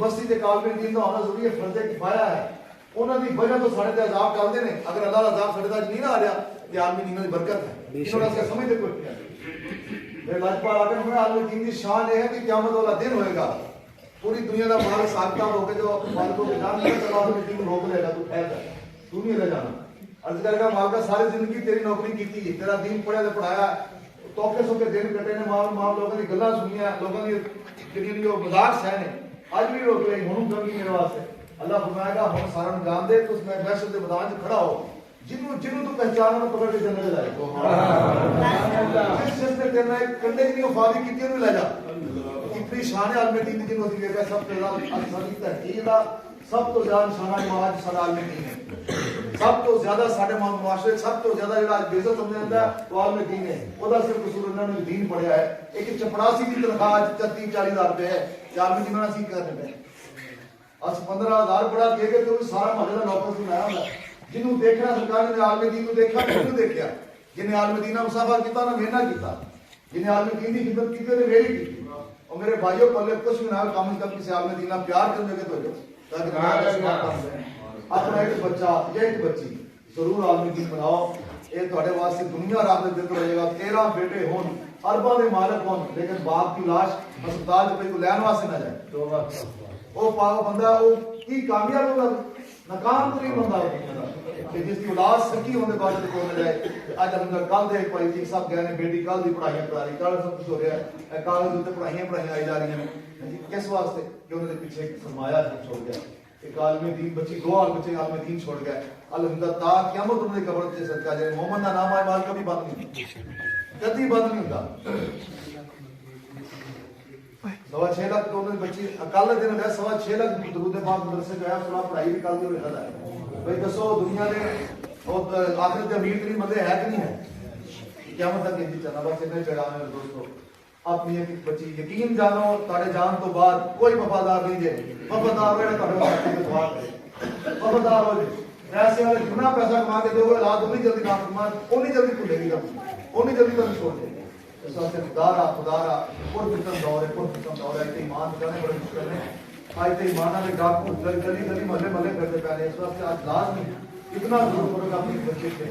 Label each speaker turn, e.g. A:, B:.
A: بستی کے عالم دین کا ہونا ضروری ہے، فرض کفایہ ہے. انہوں کی وجہ تو سارے تے عذاب چلتے ہیں. اگر اللہ کا عذاب سارے تک نہیں نہ آ رہا تو عالم دین کی برکت ہے. انہوں نے اس کا سمجھتے کوئی نہیں ہے. لاجپال آ کے عالم دین کی شان یہ ہے کہ قیامت والا دن ہوئے گا، پوری دنیا کا مال ساختہ ہو کے جو مالکوں کے جان لے گا عالم دین روک لے گا، تو ٹھہر جائے، تو نہیں لے جانا. عرض کرے گا مالکا ساری زندگی تیری نوکری کی تھی، تیرا دین پڑھیا تو پڑھایا، توکے سوکے دن کٹے نے، ماں لوگوں کی گلاں سنیاں، لوگوں کی جڑی وہ مذاق سہنے اج بھی روک لے ہوں کبھی میرے واسطے. اللہ فرمائے گا ہم سارا جان دے تو اس میں محشر کے میدان میں کھڑا ہو، جنوں تو پہچانا میں پکڑ کے جنت لے جائے. جس نے تیرے کنڈے کی وفاداری کی انہوں لے جا. اتنی شان عالم دین کی ہوتی ہے. سب سے زیادہ تحقیق دا سب تو زیادہ نشانہ نماز سارا عالم دین ہے. سب تو زیادہ سارے معاشرے سب تو زیادہ جڑا بے عزت سمجھا جاتا ہے وہ عالم دین ہے. وہ صرف قصور انہوں نے دین پڑھیا ہے. ایک چپڑاسی کی تنخواہ 30-40 ہزار روپے ہے کہ عالم دین سی کر دیتے ہیں. اس 15,000 بڑا دے کے تو سارا محلے کا نوکر سنایا ہوتا ہے. جنہوں دیکھنا سرکار نے عالم دین کو دیکھا کیوں دیکھا؟ جنہیں عالم دین مسافر کیتا نہ محنت کیتا، جنہیں عالم دین کی خدمت کی نے ویلی کی. اور میرے بھائیوں پلے کچھ بھی نہ کم از کم کسی عالم دین پیار کرنے کے تو تاکہ اپنا ایک بچہ یا ایک بچی ضرور عالم دین بناؤ. یہ تھوڑے واسطے دنیا رات میں رہے گا. 13 بیٹے ہون، ارباں دے مالک ہون، لیکن باپ کی لاش ہسپتال پہ کوئی لین واسطے نہ جائے. وہ پاک بندہ وہ کی کامیاب ہوگا، ناکام تو نہیں بندہ کہ جس کی اولاد سکی ہونے بعد کو نہ جائے. اج ہم کل دے پائی جی صاحب گئے نے بیٹی کل دی پڑھائیاں کرا رہی، کل سب کچھ ہو رہا ہے، کالج تے پڑھائیاں آئی جا رہی ہیں. کس واسطے کہ انہوں نے پیچھے سرمایہ چھوڑ گیا. ایک عالم دین بچی، 2 بچے عالم دین چھوڑ گئے. الحمدللہ تا قیامت انہوں نے قبر تے صدقہ جائے. محمد کا نام آئے مال کبھی بند نہیں، کبھی بند نہیں ہوتا. 6.25 لاکھ تو انہوں نے بچی کل دن ہے. 6.25 لاکھ درود پاک مدرسے گیا، سنا پڑھائی بھی کل دی ہوئی ہے. بھائی دسو دنیا نے آخرت کے امیر ترین بندے ہے کہ نہیں ہے؟ قیامت تک یہ چلنا. بس اتنے پیغام ہے دوستو. اپنی ایک بچی یقین جانو تارے جان تو بعد کوئی وفادار نہیں جے. وفادار ہوئے تارے واسطے کے دعا کرے، وفادار ہو جائے. پیسے والے جتنا پیسہ کما کے دو گے اولاد اتنی جلدی نہ کمان، اتنی جلدی بھولے گی، اتنی جلدی تمہیں چھوڑ دے گی. اس واسطے خدا پر فتن دور ہے، پر فتن دور ہے. ایمان بچانے بڑے مشکل ہیں. آج تے ایمان والے ڈاکو گلی گلی محلے محلے کرتے پہ رہے. اس واسطے آج لازمی اتنا ضرور ہوگا اپنی بچے کے